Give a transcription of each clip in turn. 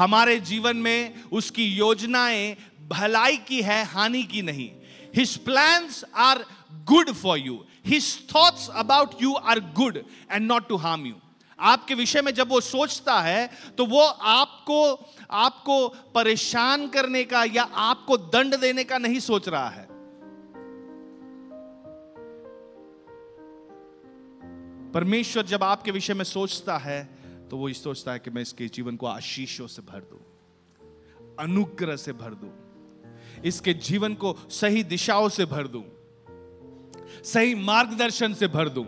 हमारे जीवन में उसकी योजनाएं भलाई की है, हानि की नहीं। His plans are good for you. His thoughts about you are good and not to harm you. आपके विषय में जब वो सोचता है तो वो आपको परेशान करने का या आपको दंड देने का नहीं सोच रहा है। परमेश्वर जब आपके विषय में सोचता है तो वो सोचता है कि मैं इसके जीवन को आशीषों से भर दूं, अनुग्रह से भर दूं, इसके जीवन को सही दिशाओं से भर दूं, सही मार्गदर्शन से भर दूं।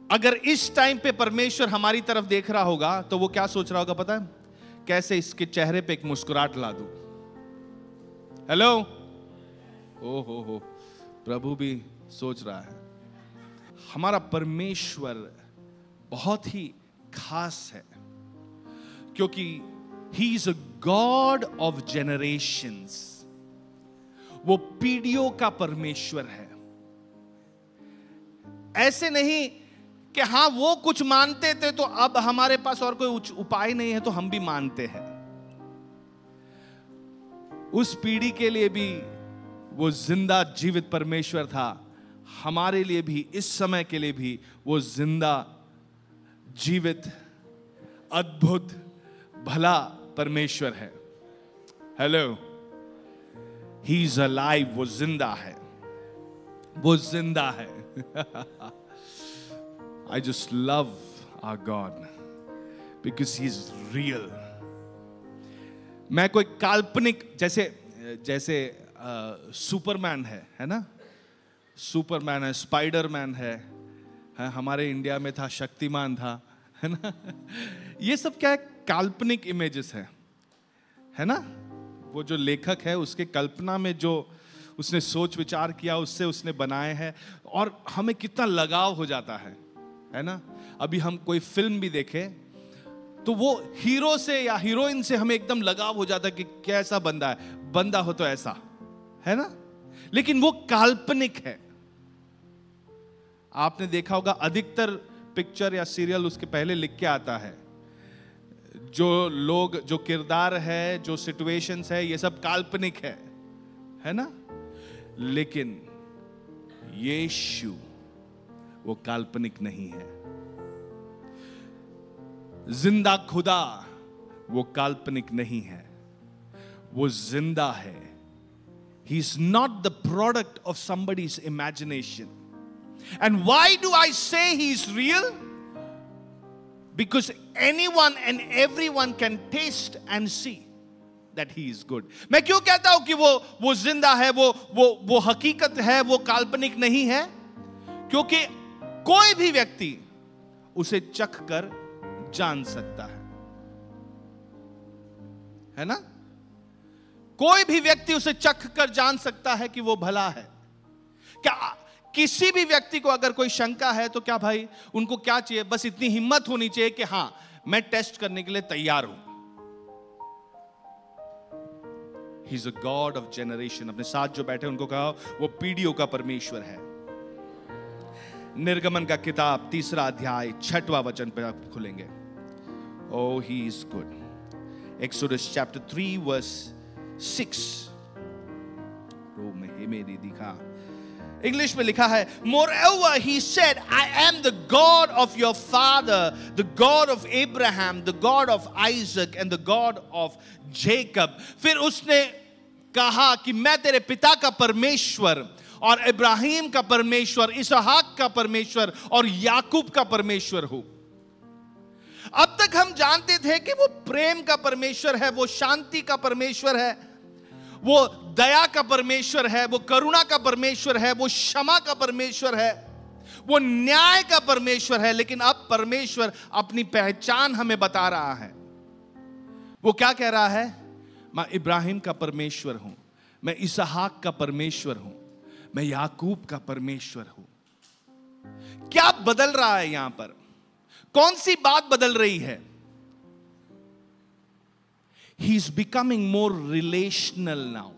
अगर इस टाइम पे परमेश्वर हमारी तरफ देख रहा होगा तो वो क्या सोच रहा होगा पता है? कैसे इसके चेहरे पे एक मुस्कुराहट ला दूं। हेलो, ओ हो, प्रभु भी सोच रहा है। हमारा परमेश्वर बहुत ही खास है क्योंकि He is a God of generations. वो पीढ़ियों का परमेश्वर है। ऐसे नहीं कि हाँ वो कुछ मानते थे तो अब हमारे पास और कोई उपाय नहीं है तो हम भी मानते हैं। उस पीढ़ी के लिए भी वो जिंदा जीवित परमेश्वर था, हमारे लिए भी इस समय के लिए भी वो जिंदा जीवित अद्भुत भला परमेश्वर है। हेलो, ही इज अलाइव, वो जिंदा है, वो जिंदा है। I just love our God because he is real. मैं कोई काल्पनिक जैसे सुपरमैन है ना, सुपरमैन है, स्पाइडरमैन है, हमारे इंडिया में था शक्तिमान था, है ना। ये सब क्या है? काल्पनिक इमेजेस है ना। वो जो लेखक है उसके कल्पना में जो उसने सोच विचार किया उससे उसने बनाए हैं और हमें कितना लगाव हो जाता है ना। अभी हम कोई फिल्म भी देखें तो वो हीरो से या हीरोइन से हमें एकदम लगाव हो जाता है कि कैसा बंदा है, बंदा हो तो ऐसा, है ना। लेकिन वो काल्पनिक है। आपने देखा होगा अधिकतर पिक्चर या सीरियल उसके पहले लिख के आता है, जो लोग, जो किरदार है, जो सिचुएशंस है, ये सब काल्पनिक है ना। लेकिन यीशु वो काल्पनिक नहीं है। जिंदा खुदा वो काल्पनिक नहीं है, वो जिंदा है। He is not the product of somebody's imagination. And why do I say he is real? Because anyone and everyone can taste and see that he is good. मैं क्यों कहता हूं कि वो जिंदा है, वो हकीकत है, वो काल्पनिक नहीं है? क्योंकि कोई भी व्यक्ति उसे चख कर जान सकता है ना। कोई भी व्यक्ति उसे चख कर जान सकता है कि वो भला है। क्या किसी भी व्यक्ति को अगर कोई शंका है तो क्या भाई उनको क्या चाहिए? बस इतनी हिम्मत होनी चाहिए कि हां मैं टेस्ट करने के लिए तैयार हूं। He is a God of generation. अपने साथ जो बैठे उनको कहा वो पीढ़ियों का परमेश्वर है। निर्गमन का किताब 3 अध्याय 6वां वचन पे आप खुलेंगे। Oh, he is good. Exodus chapter 3 verse 6. मेरी दिखा इंग्लिश में लिखा है, Moreover he said, I am the God of your father, the God of Abraham, the God of Isaac and the God of Jacob. फिर उसने कहा कि मैं तेरे पिता का परमेश्वर और इब्राहिम का परमेश्वर, इसहाक का परमेश्वर और याकूब का परमेश्वर हूं। अब तक हम जानते थे कि वो प्रेम का परमेश्वर है, वो शांति का परमेश्वर है, वो दया का परमेश्वर है, वो करुणा का परमेश्वर है, वो क्षमा का परमेश्वर है, वो न्याय का परमेश्वर है। लेकिन अब परमेश्वर अपनी पहचान हमें बता रहा है। वो क्या कह रहा है? मैं इब्राहिम का परमेश्वर हूं, मैं इसहाक का परमेश्वर हूं, मैं याकूब का परमेश्वर हूं। क्या बदल रहा है यहां पर? कौन सी बात बदल रही है? He is becoming more relational now.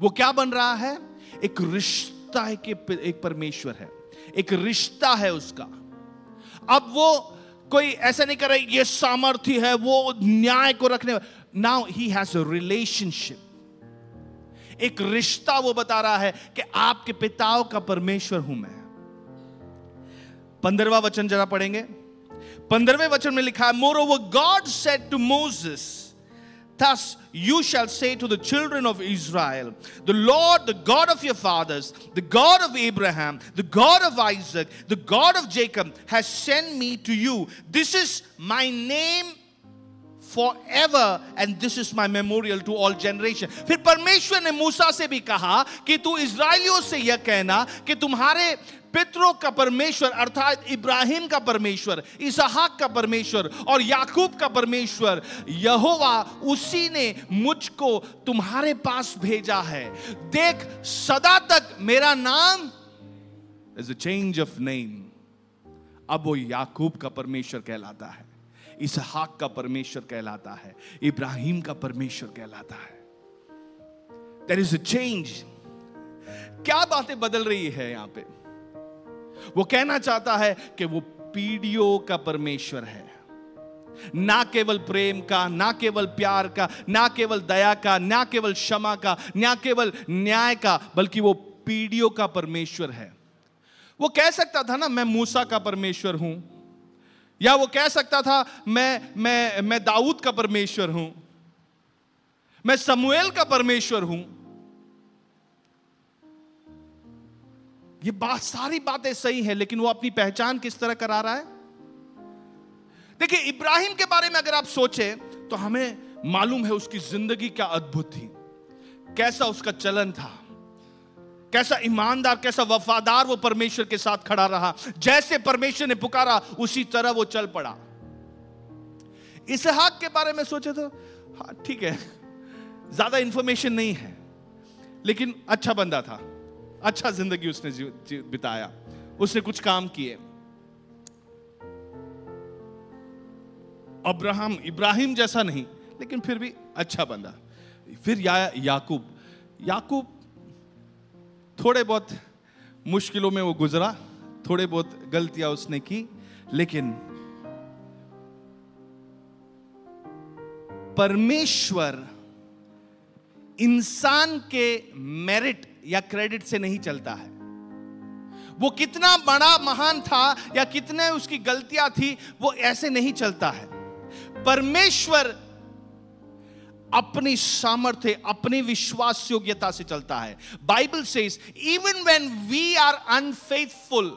वो क्या बन रहा है? एक रिश्ता है कि एक परमेश्वर है, एक रिश्ता है उसका। अब वो कोई ऐसा नहीं कर रहा ये सामर्थ्य है वो न्याय को रखने। Now he has a relationship, एक रिश्ता वो बता रहा है कि आपके पिताओं का परमेश्वर हूं मैं। 15वां वचन जरा पढ़ेंगे। 15वें वचन में लिखा है, Moreover God said to Moses, Thus you shall say to the children of Israel, the Lord, the God of your fathers, the God of Abraham, the God of Isaac, the God of Jacob has sent me to you. This is my name forever and this is my memorial to all generation. फिर परमेश्वर ने मूसा से भी कहा कि तू इस्राएलियों से यह कहना कि तुम्हारे पितरों का परमेश्वर अर्थात इब्राहिम का परमेश्वर, इसहाक का परमेश्वर और याकूब का परमेश्वर यहोवा उसी ने मुझको तुम्हारे पास भेजा है। देख सदा तक मेरा नाम, there's a change of name, अब वो याकूब का परमेश्वर कहलाता है, इसहाक का परमेश्वर कहलाता है, इब्राहिम का परमेश्वर कहलाता है। There is a change। क्या बातें बदल रही है यहां पे? वो कहना चाहता है कि वो पीढ़ियों का परमेश्वर है, ना केवल प्रेम का, ना केवल प्यार का, ना केवल दया का, ना केवल क्षमा का, ना केवल न्याय का, बल्कि वो पीढ़ियों का परमेश्वर है। वो कह सकता था ना मैं मूसा का परमेश्वर हूं, या वो कह सकता था मैं दाऊद का परमेश्वर हूं, मैं शमूएल का परमेश्वर हूं। ये सारी बातें सही है, लेकिन वो अपनी पहचान किस तरह करा रहा है? देखिए इब्राहिम के बारे में अगर आप सोचें तो हमें मालूम है उसकी जिंदगी क्या अद्भुत थी, कैसा उसका चलन था, कैसा ईमानदार, कैसा वफादार वो परमेश्वर के साथ खड़ा रहा। जैसे परमेश्वर ने पुकारा उसी तरह वो चल पड़ा। इसहाक के बारे में सोचे तो हाँ ठीक है, ज्यादा इंफॉर्मेशन नहीं है, लेकिन अच्छा बंदा था, अच्छा जिंदगी उसने बिताया, उसने कुछ काम किए। इब्राहिम जैसा नहीं, लेकिन फिर भी अच्छा बंदा। फिर याकूब थोड़े बहुत मुश्किलों में वो गुजरा, थोड़े बहुत गलतियां उसने की, लेकिन परमेश्वर इंसान के मेरिट या क्रेडिट से नहीं चलता है। वो कितना बड़ा महान था या कितने उसकी गलतियां थी, वो ऐसे नहीं चलता है। परमेश्वर अपनी सामर्थ्य, अपनी विश्वास योग्यता से चलता है। Bible says even when we are unfaithful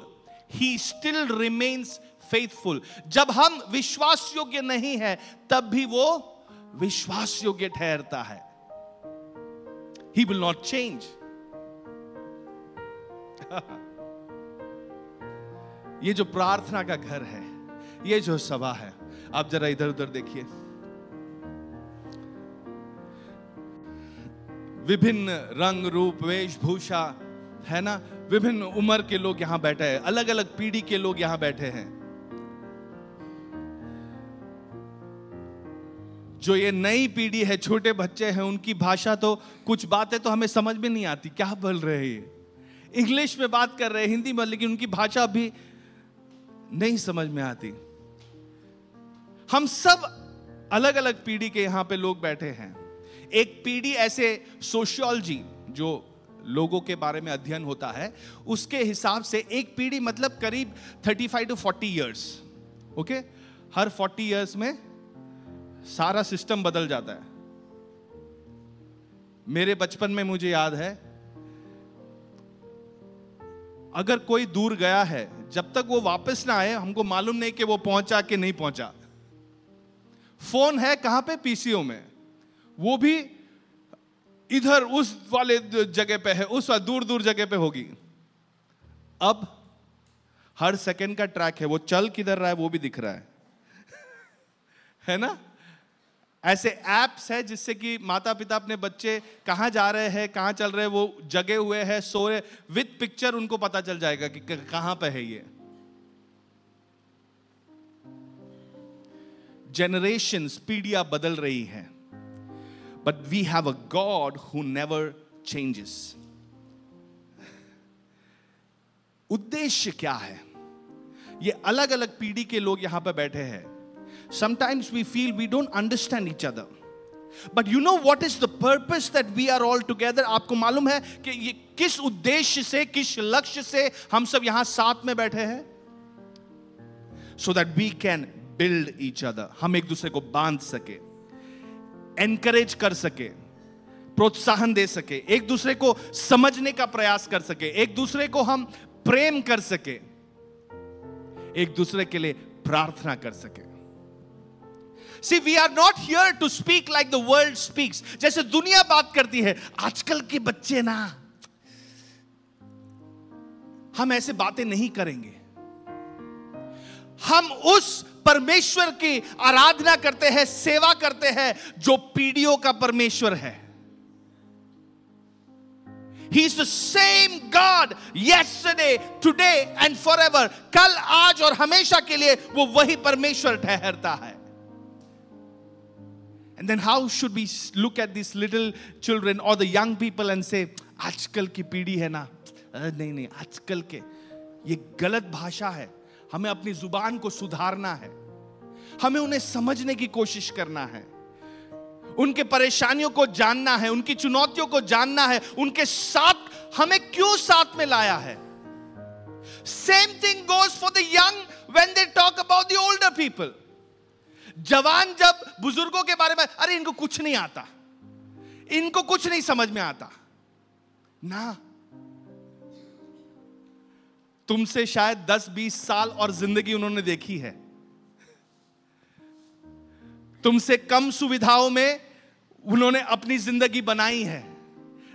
he still remains faithful. जब हम विश्वास योग्य नहीं है तब भी वो विश्वास योग्य ठहरता है। He will not change। ये जो प्रार्थना का घर है, ये जो सभा है, आप जरा इधर उधर देखिए, विभिन्न रंग रूप वेशभूषा है ना, विभिन्न उम्र के लोग यहां बैठे हैं, अलग अलग पीढ़ी के लोग यहां बैठे हैं। जो ये नई पीढ़ी है, छोटे बच्चे हैं, उनकी भाषा तो कुछ बातें तो हमें समझ में नहीं आती, क्या बोल रहे हैं, इंग्लिश में बात कर रहे हैं, हिंदी में, लेकिन उनकी भाषा भी नहीं समझ में आती। हम सब अलग अलग पीढ़ी के यहां पे लोग बैठे हैं। एक पीढ़ी ऐसे सोशियोलॉजी जो लोगों के बारे में अध्ययन होता है, उसके हिसाब से एक पीढ़ी मतलब करीब 35 to 40 years. Okay, her 40 years में सारा सिस्टम बदल जाता है। मेरे बचपन में मुझे याद है, अगर कोई दूर गया है, जब तक वो वापस ना आए हमको मालूम नहीं कि वो पहुंचा कि नहीं पहुंचा। फोन है कहां पे? पीसीओ में, वो भी इधर उस वाले जगह पे है, उस दूर दूर जगह पे होगी। अब हर सेकंड का ट्रैक है, वो चल किधर रहा है वो भी दिख रहा है ना। ऐसे एप्स है जिससे कि माता पिता अपने बच्चे कहां जा रहे हैं, कहां चल रहे हैं, वो जगे हुए हैं, सो रहे, विद पिक्चर उनको पता चल जाएगा कि कहां पे है ये। जनरेशंस, पीढ़ियां बदल रही हैं, but we have a God who never changes. उद्देश्य क्या है? ये अलग अलग पीढ़ी के लोग यहां पर बैठे हैं. Sometimes we feel we don't understand each other. But you know what is the purpose that we are all together? आपको मालूम है कि ये किस उद्देश्य से, किस लक्ष्य से हम सब यहां साथ में बैठे हैं? So that we can build each other. हम एक दूसरे को बांध सके, encourage कर सके, प्रोत्साहन दे सके, एक दूसरे को समझने का प्रयास कर सके, एक दूसरे को हम प्रेम कर सके, एक दूसरे के लिए प्रार्थना कर सके. See, we are not here to speak like the world speaks. जैसे दुनिया बात करती है, आजकल के बच्चे ना, हम ऐसे बातें नहीं करेंगे. हम उस परमेश्वर की आराधना करते हैं, सेवा करते हैं जो पीढ़ियों का परमेश्वर है. He is the same God yesterday, today and forever. कल, आज और हमेशा के लिए वो वही परमेश्वर ठहरता है. And then how should we look at these little children or the young people and say, आजकल की पीढ़ी है ना, नहीं, आजकल के ये गलत भाषा है. हमें अपनी जुबान को सुधारना है, हमें उन्हें समझने की कोशिश करना है, उनके परेशानियों को जानना है, उनकी चुनौतियों को जानना है, उनके साथ हमें क्यों साथ में लाया है. Same thing goes for the young when they talk about the older people. जवान जब बुजुर्गों के बारे में, अरे इनको कुछ नहीं आता, इनको कुछ नहीं समझ में आता ना. तुमसे शायद 10-20 साल और जिंदगी उन्होंने देखी है. तुमसे कम सुविधाओं में उन्होंने अपनी जिंदगी बनाई है.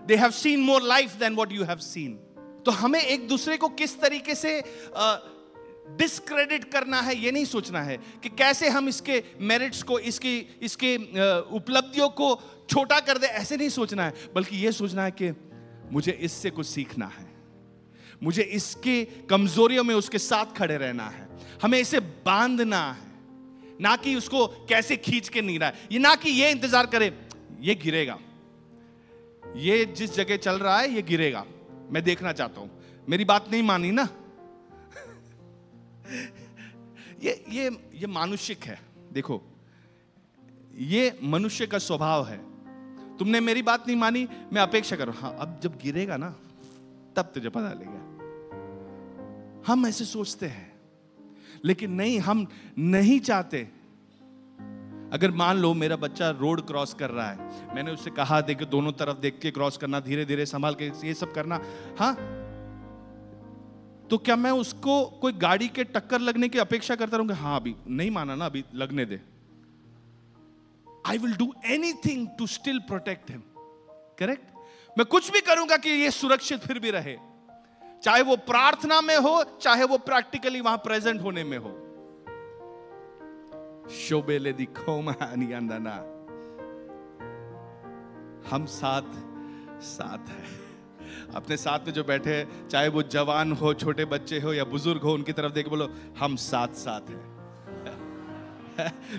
They have seen more life than what you have seen. तो हमें एक दूसरे को किस तरीके से डिस्क्रेडिट करना है, ये नहीं सोचना है कि कैसे हम इसके मेरिट्स को, इसके उपलब्धियों को छोटा कर दे, ऐसे नहीं सोचना है. बल्कि ये सोचना है कि मुझे इससे कुछ सीखना है, मुझे इसके कमजोरियों में उसके साथ खड़े रहना है, हमें इसे बांधना है, ना कि उसको कैसे खींच के नहीं रहा है. ये ना कि ये इंतजार करे ये गिरेगा, ये जिस जगह चल रहा है ये गिरेगा, मैं देखना चाहता हूं, मेरी बात नहीं मानी ना. ये मानुषिक है. देखो, ये मनुष्य का स्वभाव है. तुमने मेरी बात नहीं मानी, मैं अपेक्षा करूं, हाँ अब जब गिरेगा ना तब तुझे पता लगेगा. हम ऐसे सोचते हैं, लेकिन नहीं, हम नहीं चाहते. अगर मान लो मेरा बच्चा रोड क्रॉस कर रहा है, मैंने उससे कहा देखो दोनों तरफ देख के क्रॉस करना, धीरे धीरे संभाल के ये सब करना, हाँ, तो क्या मैं उसको कोई गाड़ी के टक्कर लगने की अपेक्षा करता रहूंगा? हाँ अभी नहीं माना ना, अभी लगने दे. I will do anything to still protect him. Correct? मैं कुछ भी करूंगा कि ये सुरक्षित फिर भी रहे, चाहे वो प्रार्थना में हो, चाहे वो प्रैक्टिकली वहां प्रेजेंट होने में हो. शोबेले दिखो मानियाना, हम साथ है. अपने साथ में जो बैठे हैं, चाहे वो जवान हो, छोटे बच्चे हो या बुजुर्ग हो, उनकी तरफ देख बोलो हम साथ हैं.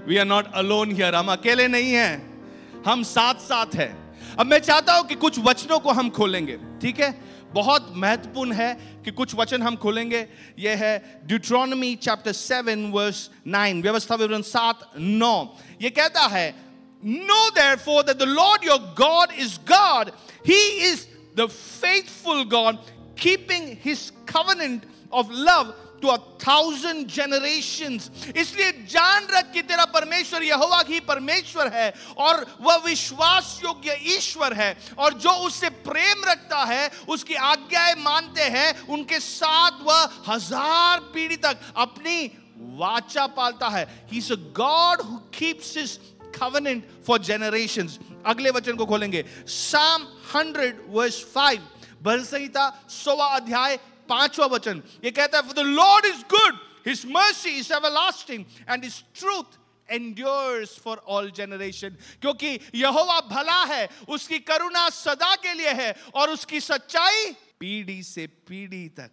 We are not alone here. हम अकेले नहीं हैं, हम साथ हैं. अब मैं चाहता हूं कि कुछ वचनों को हम खोलेंगे. ठीक है, बहुत महत्वपूर्ण है कि कुछ वचन हम खोलेंगे. यह है ड्यूट्रोनॉमी चैप्टर 7 वर्स 9, व्यवस्था विवरण 7:9. यह कहता है, know therefore that the Lord your God is God. He is the faithful God, keeping his covenant of love to 1,000 generations. इसलिए जान रख कि तेरा परमेश्वर यहोवा ही परमेश्वर है और वह विश्वास योग्य ईश्वर है, और जो उससे प्रेम रखता है, उसकी आज्ञाएं मानते हैं, उनके साथ वह 1000 पीढ़ी तक अपनी वाचा पालता है. He is a God who keeps his covenant for generations. अगले वचन को खोलेंगे, Psalm 100 verse 5, भजन संहिता 100वां अध्याय 5वां वचन. ये कहता है, for the Lord is good, his mercy is everlasting and his truth endures for all generation. क्योंकि यहोवा भला है, उसकी करुणा सदा के लिए है और उसकी सच्चाई पीढ़ी से पीढ़ी तक.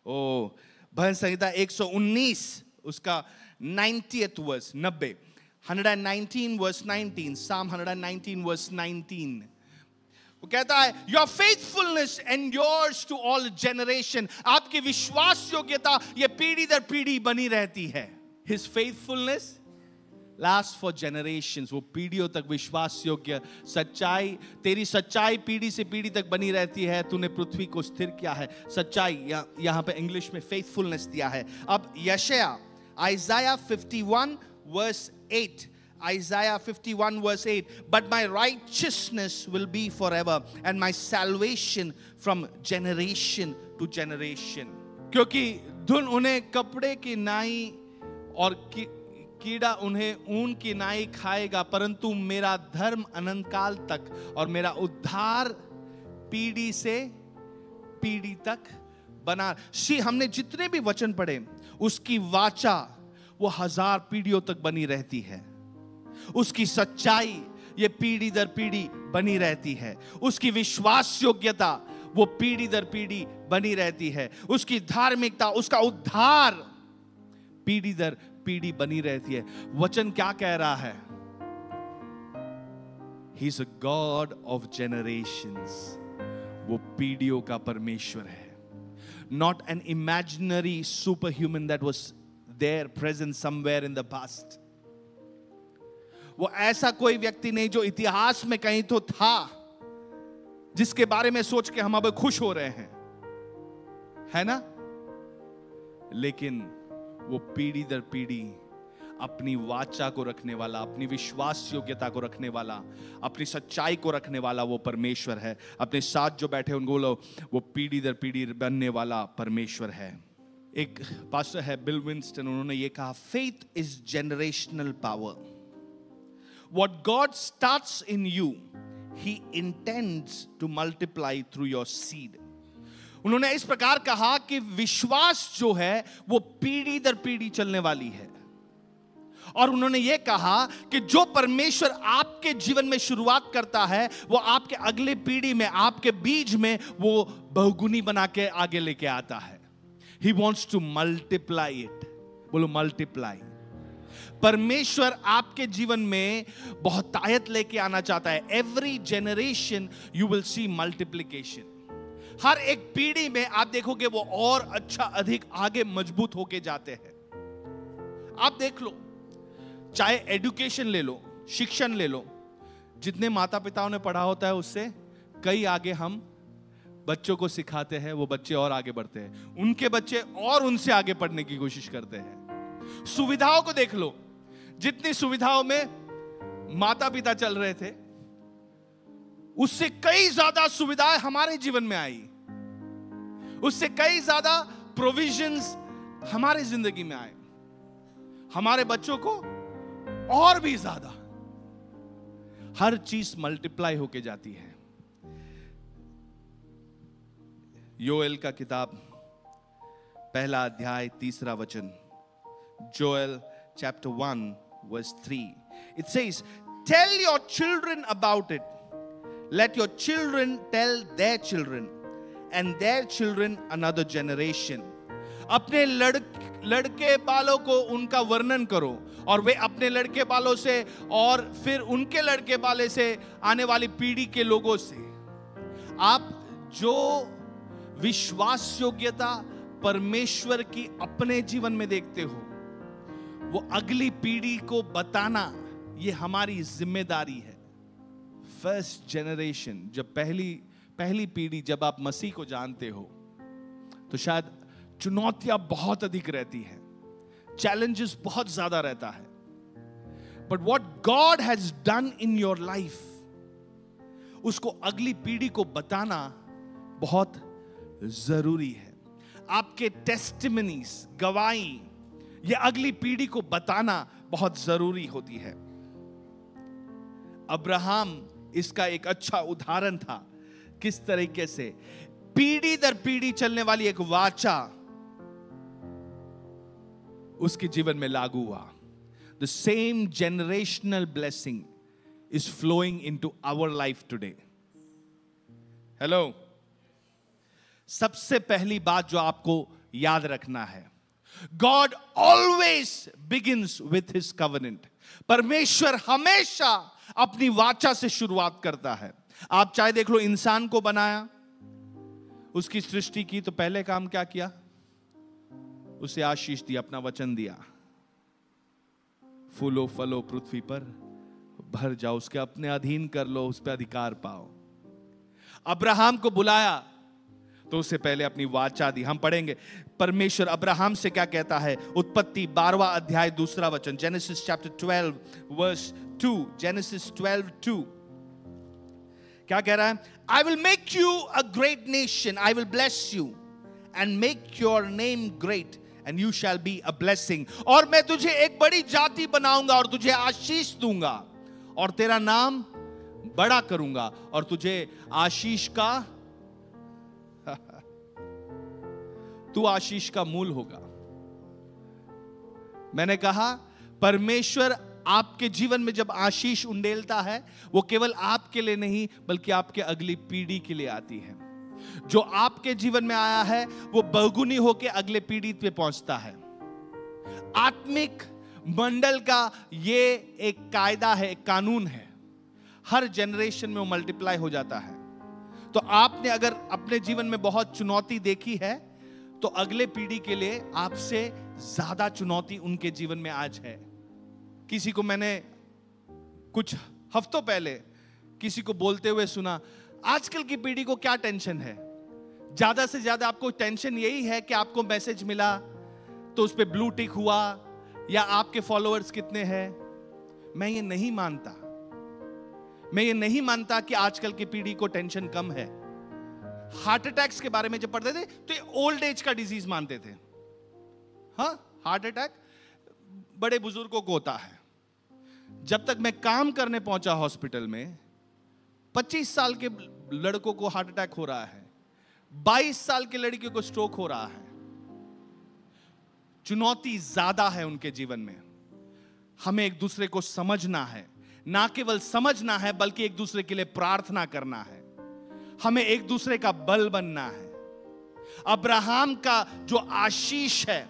ओ भजन संहिता 119 उसका 90th verse, 119 verse 19, Psalm 119 verse 19. वो कहता है your faithfulness endures to all generation, आपकी विश्वास योग्यता ये पीढ़ी दर पीढ़ी बनी रहती है. His faithfulness last for generations, वो पीढ़ियों तक विश्वास योग्य सच्चाई, तेरी सच्चाई पीढ़ी से पीढ़ी तक बनी रहती है. तूने पृथ्वी को स्थिर किया है. सच्चाई यहां पे इंग्लिश में फेथफुलनेस दिया है. अब यशाया Isaiah 51 verse 8. Isaiah 51 verse 8. But my righteousness will be forever and my salvation from generation to generation. क्योंकि धुन उन्हें कपड़े की नाई और कीड़ा उन्हें ऊन की नाई खाएगा, परंतु मेरा धर्म अनंत काल तक और मेरा उद्धार पीढ़ी से पीढ़ी तक बना. हमने जितने भी वचन पढ़े उसकी वाचा वो 1000 पीढ़ियों तक बनी रहती है. उसकी सच्चाई ये पीढ़ी दर पीढ़ी बनी रहती है. उसकी विश्वास योग्यता वो पीढ़ी दर पीढ़ी बनी रहती है. उसकी धार्मिकता, उसका उद्धार पीढ़ी दर पीढ़ी बनी रहती है. वचन क्या कह रहा है? He is a God of generations. वो पीढ़ियों का परमेश्वर है. Not an imaginary superhuman that was there present somewhere in the past. वो ऐसा कोई व्यक्ति नहीं जो इतिहास में कहीं तो था, जिसके बारे में सोच के हम अब खुश हो रहे हैं, है ना? लेकिन वो पीढ़ी दर पीढ़ी अपनी वाचा को रखने वाला, अपनी विश्वास योग्यता को रखने वाला, अपनी सच्चाई को रखने वाला वो परमेश्वर है. अपने साथ जो बैठे उनको बोलो, वो पीढ़ी दर पीढ़ी बनने वाला परमेश्वर है. एक पास्टर है बिल विंस्टन, उन्होंने ये कहा, faith is generational power. What God starts in you he intends to multiply through your seed. उन्होंने इस प्रकार कहा कि विश्वास जो है वो पीढ़ी दर पीढ़ी चलने वाली है. और उन्होंने ये कहा कि जो परमेश्वर आपके जीवन में शुरुआत करता है वो आपके अगले पीढ़ी में, आपके बीज में वो बहुगुनी बना के आगे लेके आता है. He wants to multiply it. बोलो मल्टीप्लाई. परमेश्वर आपके जीवन में बहुतायत लेके आना चाहता है. Every generation you will see multiplication. हर एक पीढ़ी में आप देखोगे वो और अच्छा, अधिक आगे मजबूत होके जाते हैं. आप देख लो, चाहे एजुकेशन ले लो, शिक्षण ले लो, जितने माता पिताओं ने पढ़ा होता है उससे कई आगे हम बच्चों को सिखाते हैं. वो बच्चे और आगे बढ़ते हैं, उनके बच्चे और उनसे आगे पढ़ने की कोशिश करते हैं. सुविधाओं को देख लो, जितनी सुविधाओं में माता पिता चल रहे थे उससे कई ज्यादा सुविधाएं हमारे जीवन में आई. उससे कई ज्यादा प्रोविजंस हमारे जिंदगी में आए. हमारे बच्चों को और भी ज्यादा हर चीज मल्टीप्लाई होके जाती है. योएल का किताब 1 अध्याय 3 वचन, Joel chapter 1 verse 3. It says, tell your children about it. Let your children tell their children and their children another generation. अपने लड़के बालों को उनका वर्णन करो और वे अपने लड़के बालों से और फिर उनके लड़के बाले से आने वाली पीढ़ी के लोगों से. आप जो विश्वास योग्यता परमेश्वर की अपने जीवन में देखते हो वो अगली पीढ़ी को बताना ये हमारी जिम्मेदारी है. फर्स्ट जनरेशन, जब पहली पीढ़ी, जब आप मसीह को जानते हो तो शायद चुनौतियां बहुत अधिक रहती हैं, चैलेंजेस बहुत ज्यादा रहता है. But what God has done in your life, उसको अगली पीढ़ी को बताना बहुत जरूरी है. आपके टेस्टिमनीज, गवाही, ये अगली पीढ़ी को बताना बहुत जरूरी होती है. अब्राहम इसका एक अच्छा उदाहरण था, किस तरीके से पीढ़ी दर पीढ़ी चलने वाली एक वाचा उसके जीवन में लागू हुआ. The same generational blessing is flowing into our life today. Hello. सबसे पहली बात जो आपको याद रखना है, God always begins with his covenant. परमेश्वर हमेशा अपनी वाचा से शुरुआत करता है. आप चाहे देख लो, इंसान को बनाया, उसकी सृष्टि की, तो पहले काम क्या किया? उसे आशीष दिया, अपना वचन दिया, फूलो फलो पृथ्वी पर भर जाओ, उसके अपने अधीन कर लो, उस पर अधिकार पाओ। अब्राहम को बुलाया तो उससे पहले अपनी वाचा दी। हम पढ़ेंगे परमेश्वर अब्राहम से क्या कहता है। उत्पत्ति 12वां अध्याय 2 वचन, जेनेसिस चैप्टर 12 वर्स 2, जेनेसिस 12:2 क्या कह रहा है? I will make you a great nation, I will bless you and make your name great and you shall be a blessing. और मैं तुझे एक बड़ी जाति बनाऊंगा और तुझे आशीष दूंगा और तेरा नाम बड़ा करूंगा और तुझे आशीष का तू आशीष का मूल होगा। मैंने कहा परमेश्वर आपके जीवन में जब आशीष उंडेलता है, वो केवल आपके लिए नहीं बल्कि आपके अगली पीढ़ी के लिए आती है। जो आपके जीवन में आया है वो बहुगुनी होकर अगले पीढ़ी पे पहुंचता है। आत्मिक मंडल का ये एक कायदा है, एक कानून है, हर जनरेशन में वो मल्टीप्लाई हो जाता है। तो आपने अगर अपने जीवन में बहुत चुनौती देखी है तो अगले पीढ़ी के लिए आपसे ज्यादा चुनौती उनके जीवन में आज है। किसी को मैंने कुछ हफ्तों पहले किसी को बोलते हुए सुना, आजकल की पीढ़ी को क्या टेंशन है? ज्यादा से ज्यादा आपको टेंशन यही है कि आपको मैसेज मिला तो उस पे ब्लू टिक हुआ या आपके फॉलोअर्स कितने हैं। मैं ये नहीं मानता, मैं ये नहीं मानता कि आजकल की पीढ़ी को टेंशन कम है। हार्ट अटैक्स के बारे में जब पढ़ते थे तो ये ओल्ड एज का डिजीज मानते थे। हाँ, हार्ट अटैक बड़े बुजुर्गों को होता है। जब तक मैं काम करने पहुंचा हॉस्पिटल में, 25 साल के लड़कों को हार्ट अटैक हो रहा है, 22 साल के लड़कियों को स्ट्रोक हो रहा है। चुनौती ज्यादा है उनके जीवन में। हमें एक दूसरे को समझना है, ना केवल समझना है बल्कि एक दूसरे के लिए प्रार्थना करना है। हमें एक दूसरे का बल बनना है। अब्राहम का जो आशीष है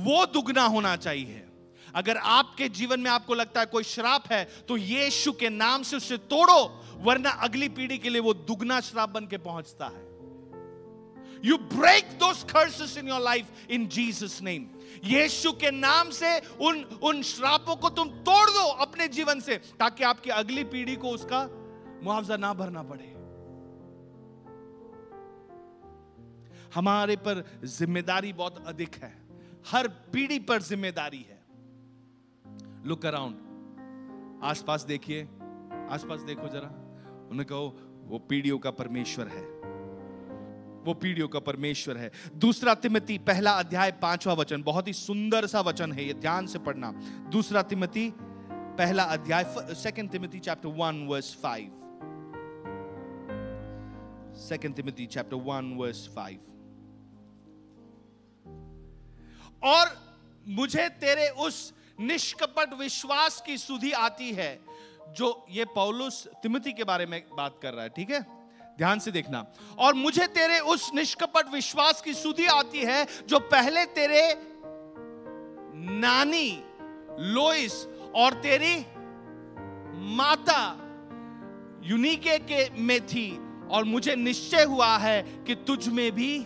वो दुगना होना चाहिए। अगर आपके जीवन में आपको लगता है कोई श्राप है तो यीशु के नाम से उसे तोड़ो, वरना अगली पीढ़ी के लिए वो दुगना श्राप बन के पहुंचता है। You break those curses in your life in Jesus name. यीशु के नाम से उन श्रापों को तुम तोड़ दो अपने जीवन से, ताकि आपकी अगली पीढ़ी को उसका मुआवजा ना भरना पड़े। हमारे पर जिम्मेदारी बहुत अधिक है, हर पीढ़ी पर जिम्मेदारी है। लुक अराउंड, आसपास देखिए, आसपास देखो जरा, उन्हें कहो वो पीढ़ियों का परमेश्वर है, वो पीढ़ियों का परमेश्वर है। 2 तिमोथी 1 अध्याय 5वां वचन, बहुत ही सुंदर सा वचन है, ये ध्यान से पढ़ना। 2 तिमोथी 1 अध्याय, 2 Timothy chapter 1 verse 5, 2 Timothy chapter 1 verse 5। और मुझे तेरे उस निष्कपट विश्वास की सुधि आती है, जो ये पौलुस तिमोथी के बारे में बात कर रहा है, ठीक है, ध्यान से देखना। और मुझे तेरे उस निष्कपट विश्वास की सुधि आती है जो पहले तेरे नानी लोइस और तेरी माता यूनिके के में थी, और मुझे निश्चय हुआ है कि तुझ में भी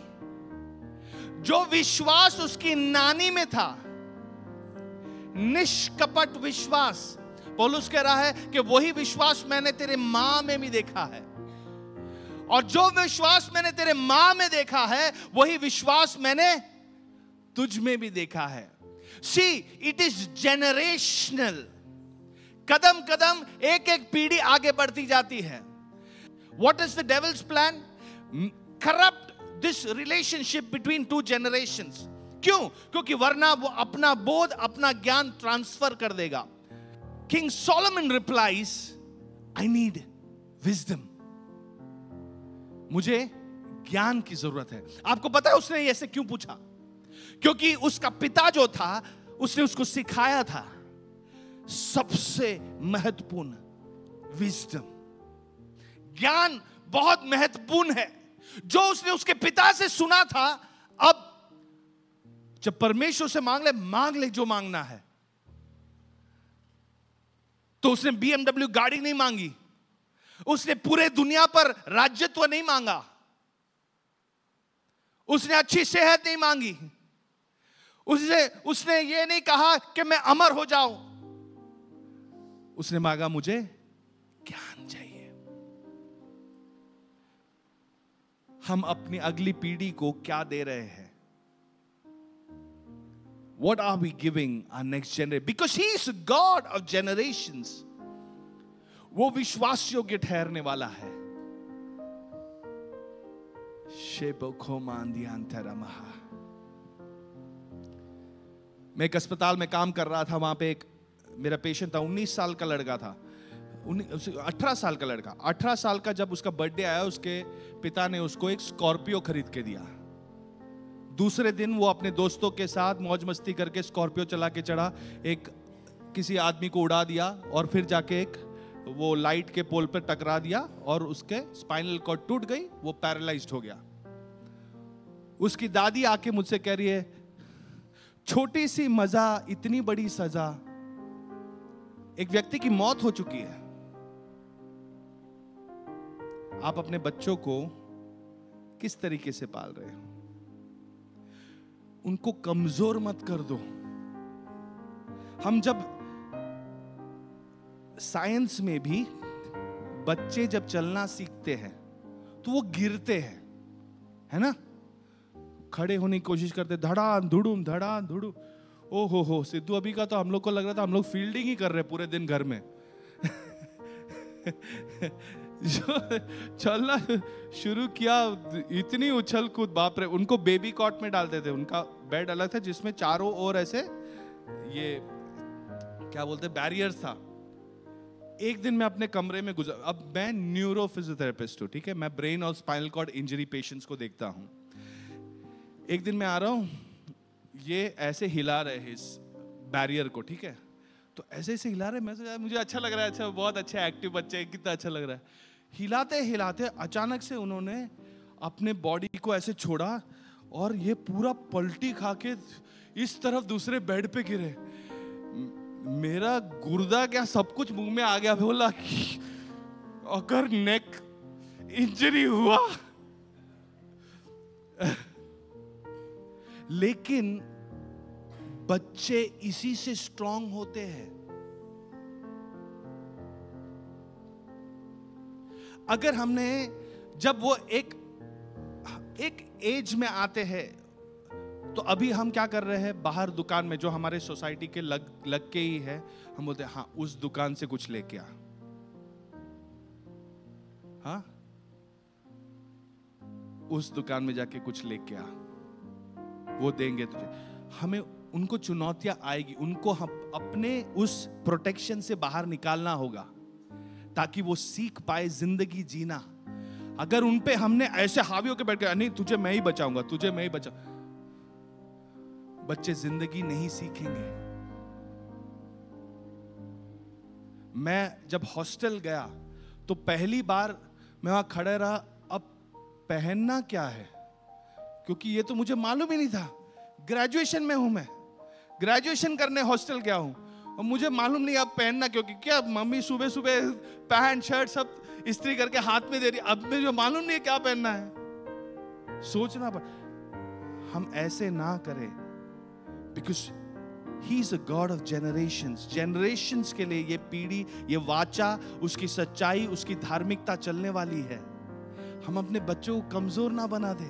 जो विश्वास उसकी नानी में था, निष्कपट विश्वास, पौलुस कह रहा है कि वही विश्वास मैंने तेरे मां में भी देखा है, और जो विश्वास मैंने तेरे मां में देखा है वही विश्वास मैंने तुझ में भी देखा है। See, it is generational. कदम कदम एक एक पीढ़ी आगे बढ़ती जाती है। What is the devil's plan? Corrupt this relationship between 2 generations। क्यों? क्योंकि वरना वो अपना बोध, अपना ज्ञान ट्रांसफर कर देगा। King Solomon replies, I need wisdom. मुझे ज्ञान की जरूरत है। आपको पता है उसने ऐसे क्यों पूछा? क्योंकि उसका पिता जो था उसने उसको सिखाया था सबसे महत्वपूर्ण विजडम। ज्ञान बहुत महत्वपूर्ण है, जो उसने उसके पिता से सुना था। अब जब परमेश्वर से मांग ले जो मांगना है। तो उसने BMW गाड़ी नहीं मांगी, उसने पूरे दुनिया पर राज्यत्व नहीं मांगा, उसने अच्छी सेहत नहीं मांगी, उसने ये नहीं कहा कि मैं अमर हो जाऊं, उसने मांगा मुझे ज्ञान चाहिए। हम अपनी अगली पीढ़ी को क्या दे रहे हैं? What are we giving our next generation? Because He is a God of generations. वो विश्वास योग्य ठहरने वाला है। मैं एक अस्पताल में काम कर रहा था, वहां पे एक मेरा पेशेंट था, 19 साल का लड़का था, 18 साल का लड़का। 18 साल का जब उसका बर्थडे आया, उसके पिता ने उसको एक स्कॉर्पियो खरीद के दिया। दूसरे दिन वो अपने दोस्तों के साथ मौज मस्ती करके स्कॉर्पियो चला के चढ़ा, एक किसी आदमी को उड़ा दिया और फिर जाके एक वो लाइट के पोल पर टकरा दिया और उसके स्पाइनल कॉर्ड टूट गई, वो पैरालाइज्ड हो गया। उसकी दादी आके मुझसे कह रही है, छोटी सी मजा इतनी बड़ी सजा, एक व्यक्ति की मौत हो चुकी है। आप अपने बच्चों को किस तरीके से पाल रहे हो? उनको कमजोर मत कर दो। हम जब साइंस में भी बच्चे जब चलना सीखते हैं तो वो गिरते हैं, है ना? खड़े होने की कोशिश करते, धड़ाम धुड़ू। ओ हो सिद्धू अभी का तो हम लोग को लग रहा था हम लोग फील्डिंग ही कर रहे पूरे दिन घर में। जो चलना शुरू किया, इतनी उछल कूद, बाप रे। उनको बेबी कॉट में डालते थे, उनका बेड अलग था जिसमें चारों ओर ऐसे ये क्या बोलते बैरियर्स था। एक दिन मैं अपने कमरे में अब मैं न्यूरो फिजियोथेरेपिस्ट हूँ, ठीक है, मैं ब्रेन और स्पाइनल कॉर्ड इंजरी पेशेंट्स को देखता हूँ। एक दिन मैं आ रहा हूँ, ये ऐसे हिला रहे हैं इस बैरियर को, ठीक है, तो ऐसे ऐसे हिला रहे, मैं सोचा मुझे अच्छा लग रहा है, अच्छा बहुत अच्छा एक्टिव बच्चे हैं, कितना अच्छा लग रहा है। हिलाते हिलाते अचानक से उन्होंने अपने बॉडी को ऐसे छोड़ा और ये पूरा पलटी खा के इस तरफ दूसरे बेड पे गिरे। मेरा गुर्दा क्या सब कुछ मुंह में आ गया। बोला कि अगर नेक इंजरी हुआ लेकिन बच्चे इसी से स्ट्रांग होते हैं। अगर हमने जब वो एक एज में आते हैं, तो अभी हम क्या कर रहे हैं, बाहर दुकान में जो हमारे सोसाइटी के लग के ही है, हम बोलते हैं हाँ उस दुकान से कुछ लेके आ, हाँ उस दुकान में जाके कुछ लेके आ, वो देंगे तुझे। हमें उनको चुनौतियां आएगी, उनको हम अपने उस प्रोटेक्शन से बाहर निकालना होगा ताकि वो सीख पाए जिंदगी जीना। अगर उन पे हमने ऐसे हावी होकर बैठ गया, नहीं तुझे मैं ही बचाऊंगा, तुझे मैं ही बचा, बच्चे जिंदगी नहीं सीखेंगे। मैं जब हॉस्टल गया तो पहली बार मैं वहां खड़े रहा, अब पहनना क्या है, क्योंकि ये तो मुझे मालूम ही नहीं था। ग्रेजुएशन में हूं मैं, ग्रेजुएशन करने हॉस्टल गया हूं और मुझे मालूम नहीं अब पहनना, क्योंकि क्या मम्मी सुबह सुबह पैंट शर्ट सब इस्त्री करके हाथ में दे रही, अब मुझे मालूम नहीं है क्या पहनना है। सोचना पड़, हम ऐसे ना करें, because he is a God of generations. Generations के लिए ये पीढ़ी, ये वाचा, उसकी सच्चाई, उसकी धार्मिकता चलने वाली है। हम अपने बच्चों को कमजोर ना बना दे।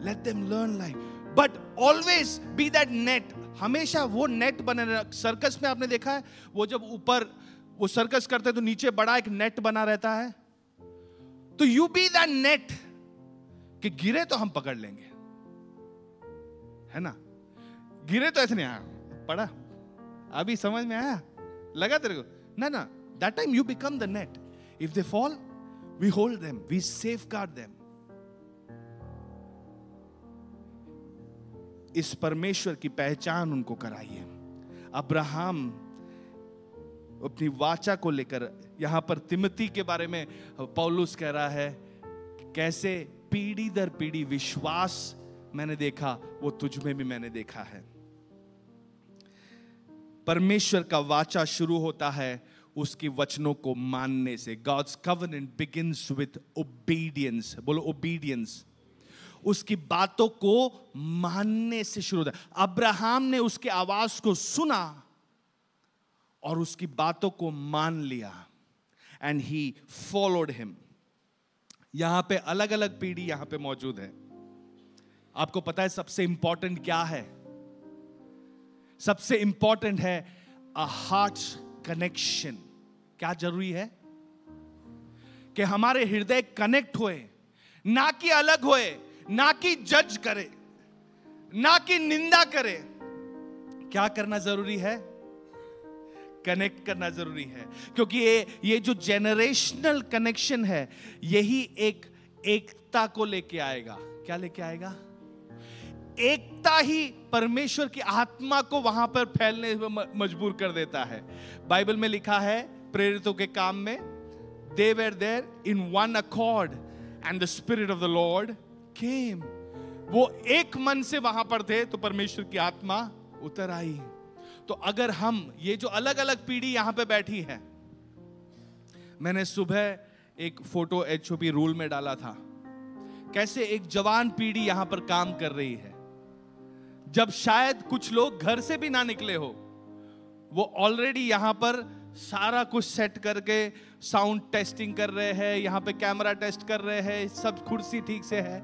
Let them learn life, but always be that net. हमेशा वो नेट बने रहना। सर्कस में आपने देखा है, वो जब ऊपर वो सर्कस करते हैं तो नीचे बड़ा एक नेट बना रहता है, तो यू बी दैट नेट कि गिरे तो हम पकड़ लेंगे, है ना? गिरे तो ऐसे नहीं आया, पड़ा, अभी समझ में आया, लगा तेरे को ना? ना, that time you become the net. If they fall we hold them, we safeguard them. इस परमेश्वर की पहचान उनको कराइए। अब्राहम अपनी वाचा को लेकर, यहां पर तिमोथी के बारे में पौलुस कह रहा है कैसे पीढ़ी दर पीढ़ी विश्वास मैंने देखा, वो तुझ में भी मैंने देखा है। परमेश्वर का वाचा शुरू होता है उसके वचनों को मानने से। God's covenant begins with obedience. बोलो obedience. उसकी बातों को मानने से शुरू होता है। अब्राहम ने उसके आवाज को सुना और उसकी बातों को मान लिया, and he followed him. यहां पे अलग अलग पीढ़ी यहां पे मौजूद है। आपको पता है सबसे इंपॉर्टेंट क्या है? सबसे इंपॉर्टेंट है a heart connection. क्या जरूरी है? कि हमारे हृदय कनेक्ट होए, ना कि अलग होए, ना कि जज करे, ना कि निंदा करे। क्या करना जरूरी है? कनेक्ट करना जरूरी है, क्योंकि ये जो जेनरेशनल कनेक्शन है, यही एक एकता को लेके आएगा। क्या लेके आएगा? एकता ही परमेश्वर की आत्मा को वहां पर फैलने में मजबूर कर देता है। बाइबल में लिखा है प्रेरितों के काम में, they were there in one accord and the spirit of the Lord came. वो एक मन से वहां पर थे तो परमेश्वर की आत्मा उतर आई। तो अगर हम ये जो अलग अलग पीढ़ी यहां पे बैठी है, मैंने सुबह एक फोटो HOP रूल में डाला था, कैसे एक जवान पीढ़ी यहां पर काम कर रही है। जब शायद कुछ लोग घर से भी ना निकले हो, वो ऑलरेडी यहां पर सारा कुछ सेट करके साउंड टेस्टिंग कर रहे हैं, यहां पे कैमरा टेस्ट कर रहे हैं, सब कुर्सी ठीक से है।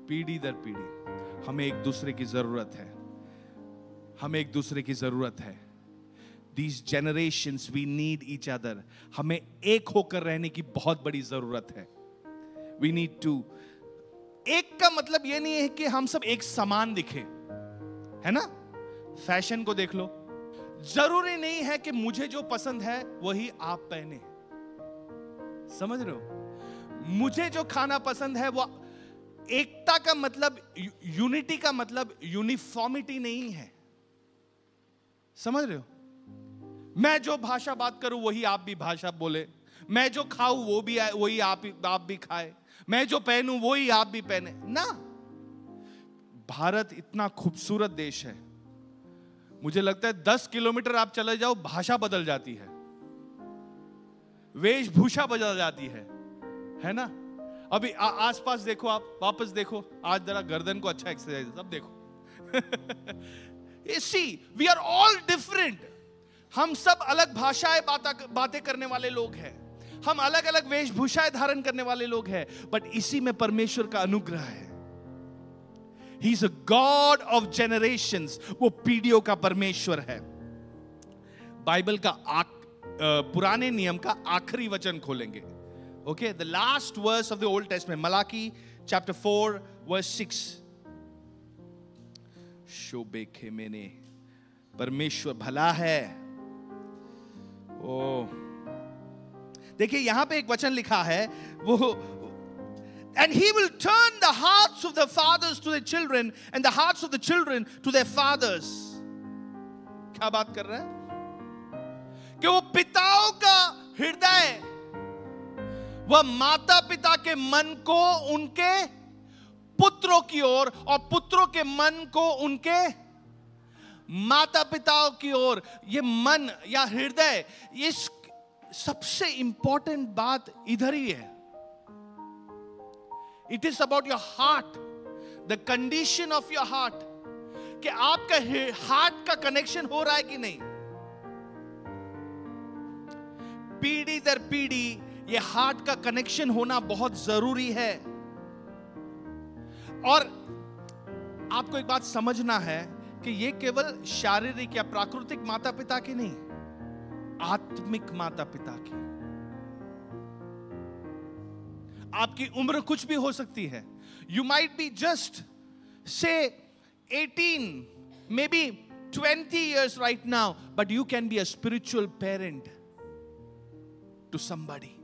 पीढ़ी दर पीढ़ी हमें एक दूसरे की जरूरत है, हमें एक दूसरे की जरूरत है। These generations we need each other. हमें एक होकर रहने की बहुत बड़ी जरूरत है। We need to, एक का मतलब ये नहीं है कि हम सब एक समान दिखे, है ना? फैशन को देख लो, जरूरी नहीं है कि मुझे जो पसंद है वही आप पहने। समझ रहे हो? मुझे जो खाना पसंद है वो, एकता का मतलब, यूनिटी का मतलब यूनिफॉर्मिटी नहीं है। समझ रहे हो? मैं जो भाषा बात करूं वही आप भी भाषा बोले, मैं जो खाऊं वो भी वही आप भी खाए, मैं जो पहनूं वही आप भी पहने ना। भारत इतना खूबसूरत देश है, मुझे लगता है 10 किलोमीटर आप चले जाओ भाषा बदल जाती है, वेशभूषा बदल जाती है ना? अभी आसपास देखो, आप वापस देखो, आज जरा गर्दन को अच्छा एक्सरसाइज, सब देखो। See, we are all different. हम सब अलग भाषाएं बातें करने वाले लोग हैं, हम अलग अलग वेशभूषाएं धारण करने वाले लोग हैं, बट इसी में परमेश्वर का अनुग्रह है। He is a God of generations. वो पीढ़ियों का परमेश्वर है। बाइबल का पुराने नियम का आखिरी वचन खोलेंगे। Okay, the last verse of the Old Testament, Malachi chapter 4 verse 6. शोबेखे मैंने, परमेश्वर भला है। ओ देखिए यहां पे एक वचन लिखा है, वो, and he will turn the hearts of the fathers to their children and the hearts of the children to their fathers. क्या बात कर रहा है? कि वो पिताओं का हृदय वह माता पिता के मन को उनके पुत्रों की ओर, और पुत्रों के मन को उनके माता पिताओं की ओर। ये मन या हृदय, ये सबसे इंपॉर्टेंट बात इधर ही है। It is about your heart, the condition of your heart, कि आपका हार्ट का कनेक्शन हो रहा है कि नहीं। पीढ़ी दर पीढ़ी ये हार्ट का कनेक्शन होना बहुत जरूरी है। और आपको एक बात समझना है कि ये केवल शारीरिक या प्राकृतिक माता पिता की नहीं, आत्मिक माता पिता की। आपकी उम्र कुछ भी हो सकती है। You might be just say 18, may be 20 years right now, but you can be a spiritual parent to somebody.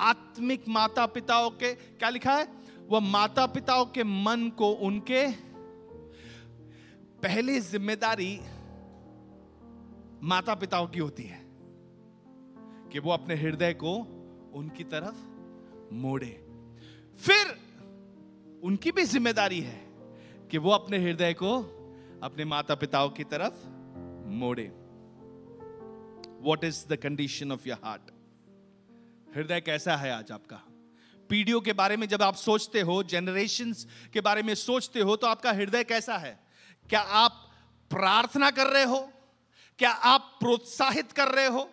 आत्मिक माता पिताओं के, क्या लिखा है? वह माता पिताओं के मन को उनके, पहली जिम्मेदारी माता पिताओं की होती है कि वो अपने हृदय को उनकी तरफ मोड़े। फिर उनकी भी जिम्मेदारी है कि वो अपने हृदय को अपने माता पिताओं की तरफ मोड़े। What is the condition of your heart? हृदय कैसा है आज आपका? पीढ़ियों के बारे में जब आप सोचते हो, जनरेशंस के बारे में सोचते हो, तो आपका हृदय कैसा है? क्या आप प्रार्थना कर रहे हो? क्या आप प्रोत्साहित कर रहे हो?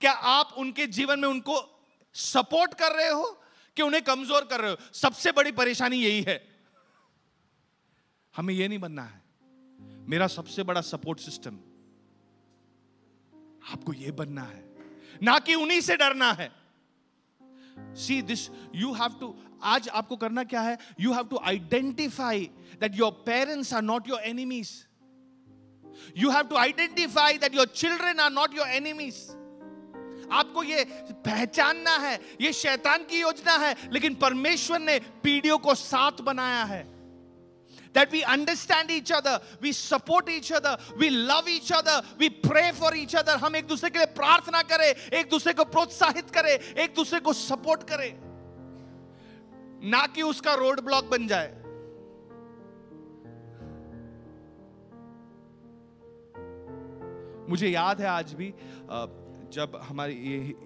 क्या आप उनके जीवन में उनको सपोर्ट कर रहे हो कि उन्हें कमजोर कर रहे हो? सबसे बड़ी परेशानी यही है। हमें यह नहीं बनना है मेरा सबसे बड़ा सपोर्ट सिस्टम। आपको यह बनना है, ना कि उन्हीं से डरना है। See this, you have to, आज आपको करना क्या है? You have to identify that your parents are not your enemies. You have to identify that your children are not your enemies. आपको ये पहचानना है, ये शैतान की योजना है, लेकिन परमेश्वर ने पीढ़ियों को साथ बनाया है। That we understand each other, we support each other, we love each other, we pray for each other. हम एक दूसरे के लिए प्रार्थना करें, एक दूसरे को प्रोत्साहित करें, एक दूसरे को सपोर्ट करें, ना कि उसका रोड ब्लॉक बन जाए। मुझे याद है आज भी, जब हमारी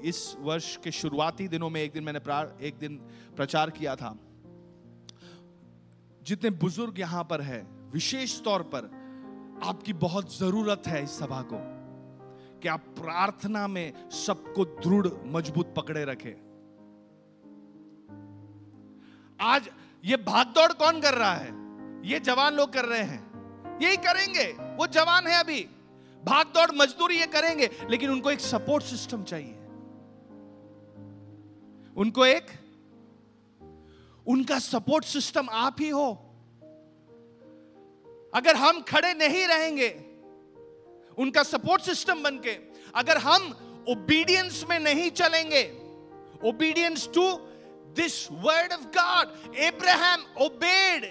इस वर्ष के शुरुआती दिनों में एक दिन प्रचार किया था। जितने बुजुर्ग यहां पर है, विशेष तौर पर आपकी बहुत जरूरत है इस सभा को कि आप प्रार्थना में सबको दृढ़ मजबूत पकड़े रखें। आज ये भागदौड़ कौन कर रहा है? ये जवान लोग कर रहे हैं, यही करेंगे। वो जवान है अभी, भागदौड़ मजदूरी ये करेंगे, लेकिन उनको एक सपोर्ट सिस्टम चाहिए। उनका सपोर्ट सिस्टम आप ही हो। अगर हम खड़े नहीं रहेंगे उनका सपोर्ट सिस्टम बनके, अगर हम ओबीडियंस में नहीं चलेंगे, obedience to this word of God, Abraham obeyed.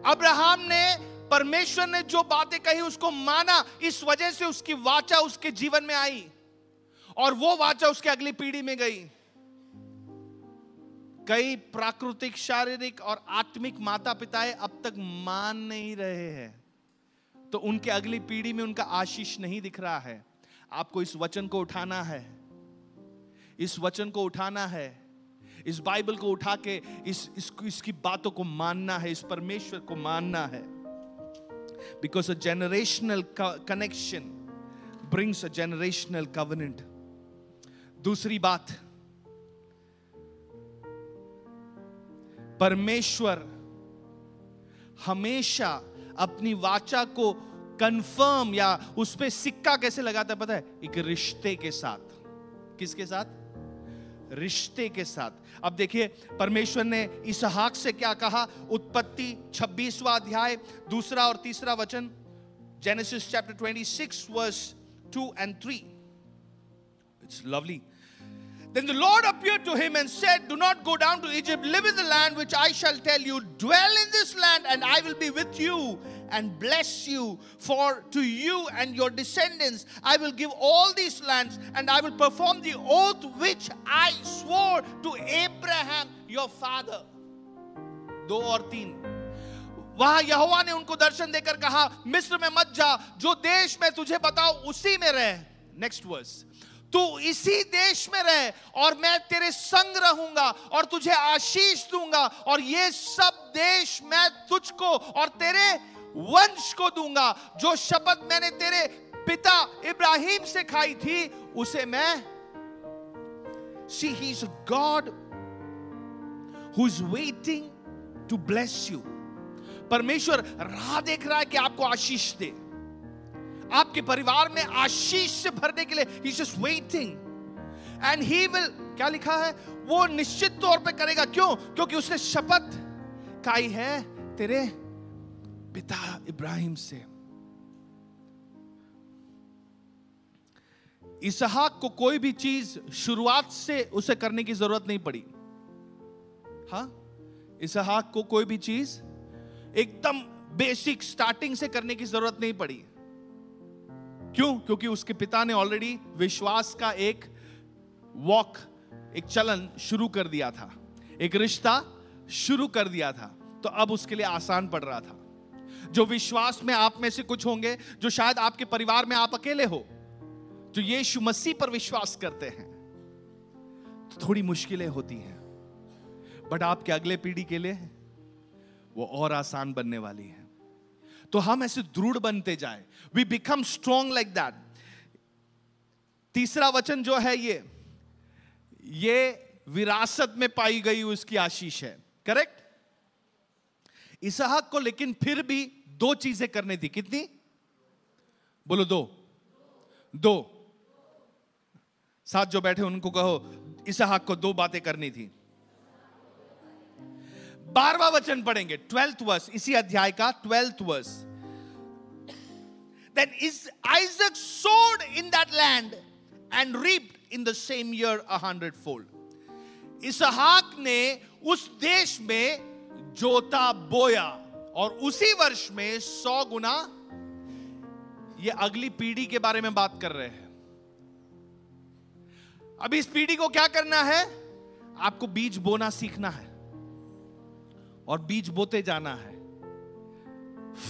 Abraham ने, परमेश्वर ने जो बातें कही उसको माना, इस वजह से उसकी वाचा उसके जीवन में आई और वो वाचा उसके अगली पीढ़ी में गई। कई प्राकृतिक, शारीरिक और आत्मिक माता पिताएं अब तक मान नहीं रहे हैं, तो उनके अगली पीढ़ी में उनका आशीष नहीं दिख रहा है। आपको इस वचन को उठाना है, इस वचन को उठाना है, इस बाइबल को उठा के इसकी बातों को मानना है, इस परमेश्वर को मानना है। Because a generational connection brings a generational covenant. दूसरी बात, परमेश्वर हमेशा अपनी वाचा को कंफर्म या उस पे सिक्का कैसे लगाता है पता है? एक रिश्ते के साथ। किसके साथ? रिश्ते के साथ। अब देखिए परमेश्वर ने इसहाक से क्या कहा? उत्पत्ति 26वां अध्याय 2 और 3 वचन, Genesis chapter 26 verse 2 and 3. It's lovely. Then the Lord appeared to him and said, do not go down to Egypt, live in the land which I shall tell you, dwell in this land and I will be with you and bless you, for to you and your descendants I will give all these lands, and I will perform the oath which I swore to Abraham your father. 2 और 3, वहां यहोवा ने उनको दर्शन देकर कहा, मिस्र में मत जा, जो देश मैं तुझे बताऊं उसी में रह। नेक्स्ट वर्स, तू इसी देश में रह और मैं तेरे संग रहूंगा और तुझे आशीष दूंगा, और ये सब देश मैं तुझको और तेरे वंश को दूंगा। जो शपथ मैंने तेरे पिता इब्राहिम से खाई थी उसे मैं। See, he's a God who is waiting to bless you. परमेश्वर राह देख रहा है कि आपको आशीष दे, आपके परिवार में आशीष से भरने के लिए। He's just waiting and he will, क्या लिखा है? वो निश्चित तौर पे करेगा। क्यों? क्योंकि उसने शपथ खाई है तेरे पिता इब्राहिम से। इसहाक को कोई भी चीज शुरुआत से उसे करने की जरूरत नहीं पड़ी। हाँ, इसहाक को कोई भी चीज एकदम बेसिक स्टार्टिंग से करने की जरूरत नहीं पड़ी। क्यों? क्योंकि उसके पिता ने ऑलरेडी विश्वास का एक वॉक, एक चलन शुरू कर दिया था, एक रिश्ता शुरू कर दिया था, तो अब उसके लिए आसान पड़ रहा था। जो विश्वास में आप में से कुछ होंगे जो शायद आपके परिवार में आप अकेले हो, जो यीशु मसीह पर विश्वास करते हैं, तो थोड़ी मुश्किलें होती हैं, बट आपके अगले पीढ़ी के लिए वो और आसान बनने वाली है। तो हम ऐसे दृढ़ बनते जाए, we become strong like that. तीसरा वचन जो है ये विरासत में पाई गई उसकी आशीष है, करेक्ट। इसहाक को लेकिन फिर भी 2 चीजें करनी थी। कितनी? बोलो 2। साथ जो बैठे उनको कहो इसहाक को 2 बातें करनी थी। 12वां वचन पढ़ेंगे, 12th वर्स, इसी अध्याय का 12th verse. Then Isaac sowed in that land and reaped in the same year 100-fold. इसहाक ने उस देश में जोता बोया और उसी वर्ष में 100 गुना। ये अगली पीढ़ी के बारे में बात कर रहे हैं। अब इस पीढ़ी को क्या करना है? आपको बीज बोना सीखना है और बीज बोते जाना है।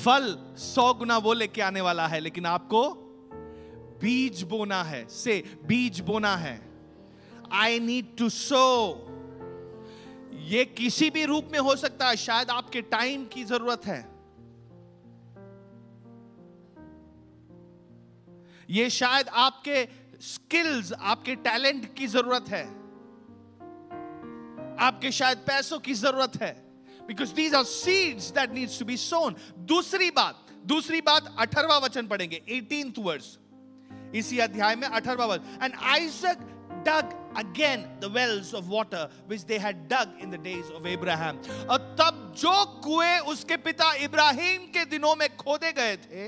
फल 100 गुना वो लेके आने वाला है, लेकिन आपको बीज बोना है। से बीज बोना है। आई नीड टू सो। ये किसी भी रूप में हो सकता है। शायद आपके टाइम की जरूरत है, ये शायद आपके स्किल्स, आपके टैलेंट की जरूरत है, आपके शायद पैसों की जरूरत है, because these are seeds that needs to be sown. दूसरी बात 18वां वचन पढ़ेंगे, 18th verse, इसी अध्याय में 18वां वर्ष। And Isaac dug again the wells of water which they had dug in the days of Abraham. और तब जो कुएं उसके पिता इब्राहिम के दिनों में खोदे गए थे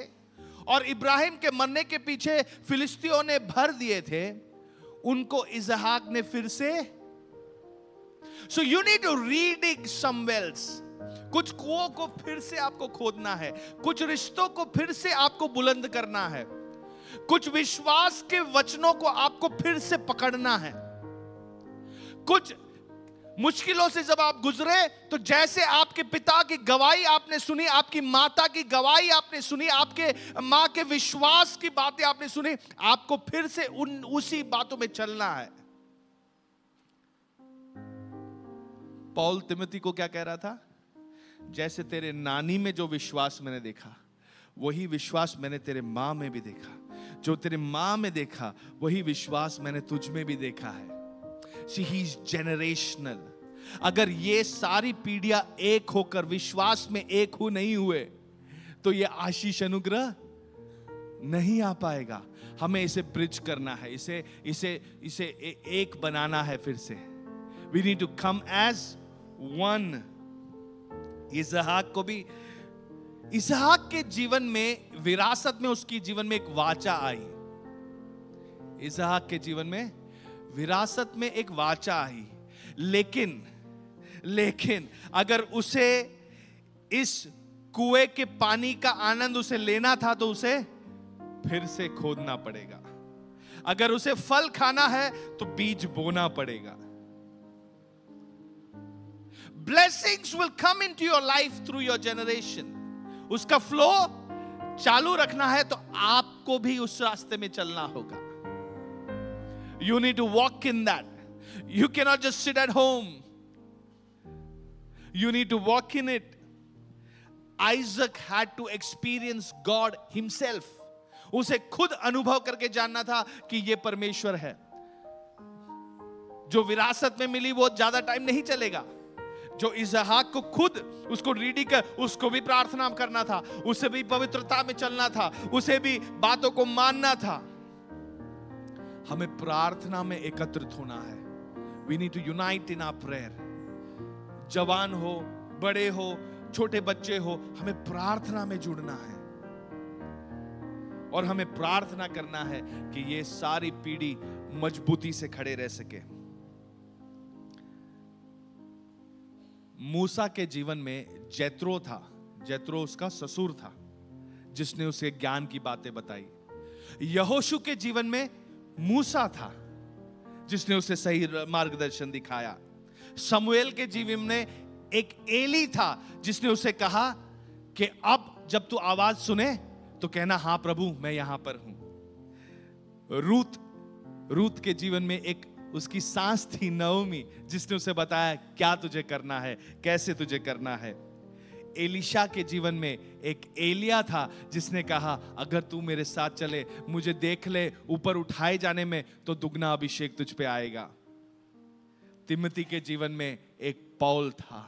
और इब्राहिम के मरने के पीछे फिलिस्तियों ने भर दिए थे, उनको इसहाक ने फिर से। So you need to redig some wells. कुछ कुओं को फिर से आपको खोदना है, कुछ रिश्तों को फिर से आपको बुलंद करना है, कुछ विश्वास के वचनों को आपको फिर से पकड़ना है। कुछ मुश्किलों से जब आप गुजरे तो जैसे आपके पिता की गवाही आपने सुनी, आपकी माता की गवाही आपने सुनी, आपके मां के विश्वास की बातें आपने सुनी, आपको फिर से उसी बातों में चलना है। पौल तिमोथी को क्या कह रहा था? जैसे तेरे नानी में जो विश्वास मैंने देखा, वही विश्वास मैंने तेरे मां में भी देखा। जो तेरे मां में देखा, वही विश्वास मैंने तुझ में भी देखा है। See, he's generational. अगर ये सारी पीढ़ियां एक होकर विश्वास में एक हो नहीं हुए, तो ये आशीष अनुग्रह नहीं आ पाएगा। हमें इसे ब्रिज करना है, इसे एक बनाना है फिर से। We need to come as one. इसहाक के जीवन में, विरासत में उसकी जीवन में एक वाचा आई। इसहाक के जीवन में विरासत में एक वाचा आई, लेकिन अगर उसे इस कुएं के पानी का आनंद उसे लेना था तो उसे फिर से खोदना पड़ेगा। अगर उसे फल खाना है तो बीज बोना पड़ेगा। Blessings will come into your life through your generation. उसका फ्लो चालू रखना है तो आपको भी उस रास्ते में चलना होगा। You need to walk in that. You cannot just sit at home. You need to walk in it. Isaac had to experience God himself. उसे खुद अनुभव करके जानना था कि ये परमेश्वर है। जो विरासत में मिली वो ज्यादा टाइम नहीं चलेगा। जो इसहाक को खुद उसको रीडी कर, उसको भी प्रार्थना करना था, उसे भी पवित्रता में चलना था, उसे भी बातों को मानना था। हमें प्रार्थना में एकत्रित होना है। We need to unite in our prayer. जवान हो, बड़े हो, छोटे बच्चे हो, हमें प्रार्थना में जुड़ना है और हमें प्रार्थना करना है कि ये सारी पीढ़ी मजबूती से खड़े रह सके। मूसा के जीवन में जेत्रो था, जेत्रो उसका ससुर था जिसने उसे ज्ञान की बातें बताई। यहोशू के जीवन में मूसा था जिसने उसे सही मार्गदर्शन दिखाया। शमूएल के जीवन में एक एली था जिसने उसे कहा कि अब जब तू आवाज सुने तो कहना, हाँ प्रभु मैं यहां पर हूं। रूत के जीवन में एक उसकी सांस थी नओमी, जिसने उसे बताया क्या तुझे करना है, कैसे तुझे करना है। एलीशा के जीवन में एक एलिया था, जिसने कहा अगर तू मेरे साथ चले, मुझे देख ले ऊपर उठाए जाने में, तो दुगना अभिषेक तुझ पे आएगा। तिमोथी के जीवन में एक पौल था।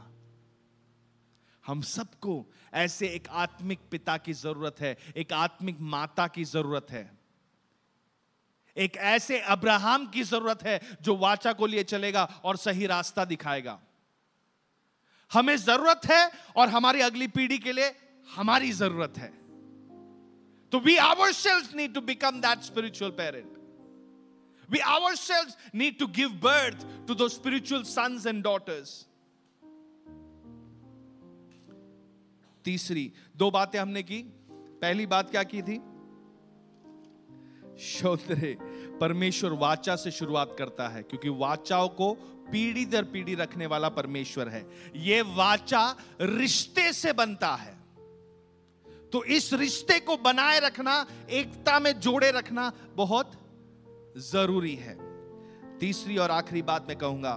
हम सबको ऐसे एक आत्मिक पिता की जरूरत है, एक आत्मिक माता की जरूरत है, एक ऐसे अब्राहम की जरूरत है जो वाचा को लिए चलेगा और सही रास्ता दिखाएगा। हमें जरूरत है और हमारी अगली पीढ़ी के लिए हमारी जरूरत है। तो we ourselves need to become that spiritual parent. We ourselves need to give birth to those spiritual sons and daughters. तीसरी दो बातें हमने की। पहली बात क्या की थी? श्रोत्रे, परमेश्वर वाचा से शुरुआत करता है, क्योंकि वाचाओं को पीढ़ी दर पीढ़ी रखने वाला परमेश्वर है। यह वाचा रिश्ते से बनता है, तो इस रिश्ते को बनाए रखना, एकता में जोड़े रखना बहुत जरूरी है। तीसरी और आखिरी बात मैं कहूंगा,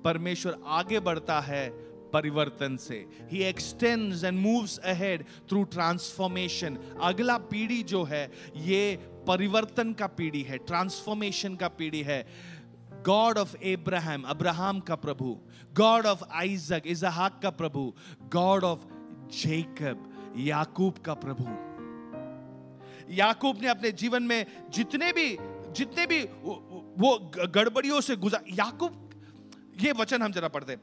परमेश्वर आगे बढ़ता है परिवर्तन से। He extends and moves ahead through transformation. अगला पीढ़ी जो है ये परिवर्तन का पीढ़ी है, ट्रांसफॉर्मेशन का पीढ़ी है। गॉड ऑफ एब्राहम, अब्राहम का प्रभु, गॉड ऑफ आइजक, इसहाक का प्रभु, गॉड ऑफ जेकब, याकूब का प्रभु। याकूब ने अपने जीवन में जितने भी वो गड़बड़ियों से गुजर, याकूब, ये वचन हम जरा पढ़ते हैं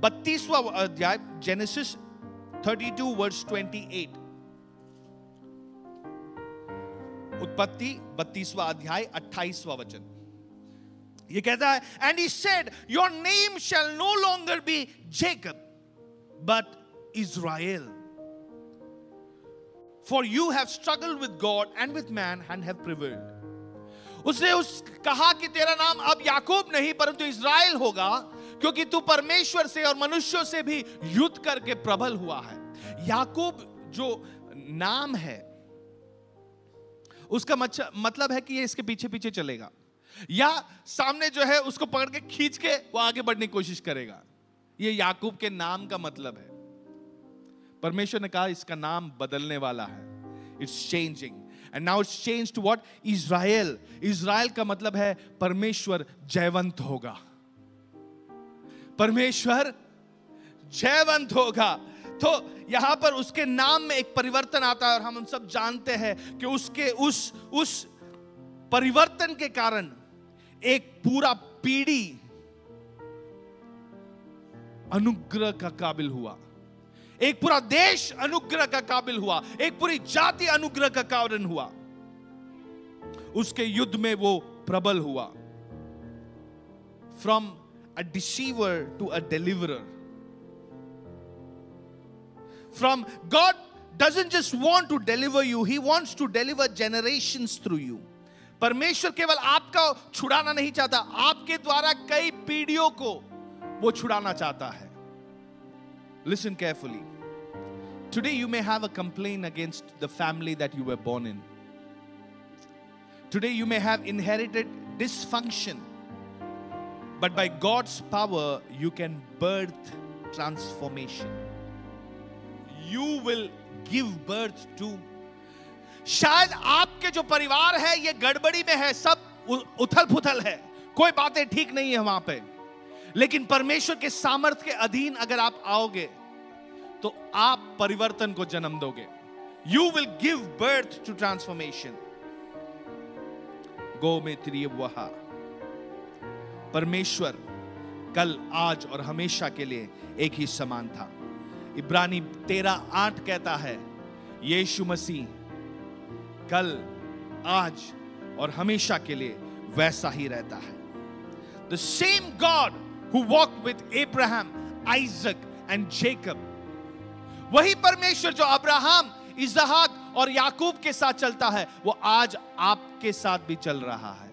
32वां अध्याय, जेनेसिस 32 वर्स 28। उत्पत्ति 32वां अध्याय 28वां वचन। ये कहता है, and he said your name shall no longer be Jacob but Israel, for you have struggled with God and with man and have prevailed. उसने कहा कि तेरा नाम अब याकूब नहीं परंतु इज़राइल होगा, क्योंकि तू परमेश्वर से और मनुष्यों से भी युद्ध करके प्रबल हुआ है। याकूब जो नाम है उसका मतलब है कि ये इसके पीछे पीछे चलेगा, या सामने जो है उसको पकड़ के खींच के वो आगे बढ़ने की कोशिश करेगा। ये याकूब के नाम का मतलब है। परमेश्वर ने कहा इसका नाम बदलने वाला है, it's changing, and now it's change to what? Israel. Israel का मतलब है परमेश्वर जयवंत होगा, परमेश्वर जयवंत होगा। तो यहां पर उसके नाम में एक परिवर्तन आता है, और हम सब जानते हैं कि उसके उस परिवर्तन के कारण एक पूरा पीढ़ी अनुग्रह का काबिल हुआ, एक पूरा देश अनुग्रह का काबिल हुआ, एक पूरी जाति अनुग्रह का कारण हुआ। उसके युद्ध में वो प्रबल हुआ। From a deceiver to a deliverer. From God doesn't just want to deliver you, He wants to deliver generations through you. परमेश्वर केवल आपका छुड़ाना नहीं चाहता, आपके द्वारा कई पीढ़ियों को वो छुड़ाना चाहता है। Listen carefully. Today you may have a complaint against the family that you were born in. Today you may have inherited dysfunction. But by God's power, you can birth transformation. You will give birth to. शायद आपके जो परिवार है ये गड़बड़ी में है, सब उथल पुथल है, कोई बातें ठीक नहीं है वहां पे, लेकिन परमेश्वर के सामर्थ्य के अधीन अगर आप आओगे तो आप परिवर्तन को जन्म दोगे. You will give birth to transformation. गो में त्रिय वहा. परमेश्वर कल, आज और हमेशा के लिए एक ही समान था. इब्रानी 13:8 कहता है यीशु मसीह कल, आज और हमेशा के लिए वैसा ही रहता है. The same God who walked with Abraham, Isaac and Jacob, वही परमेश्वर जो अब्राहम, इसहाक और याकूब के साथ चलता है, वो आज आपके साथ भी चल रहा है.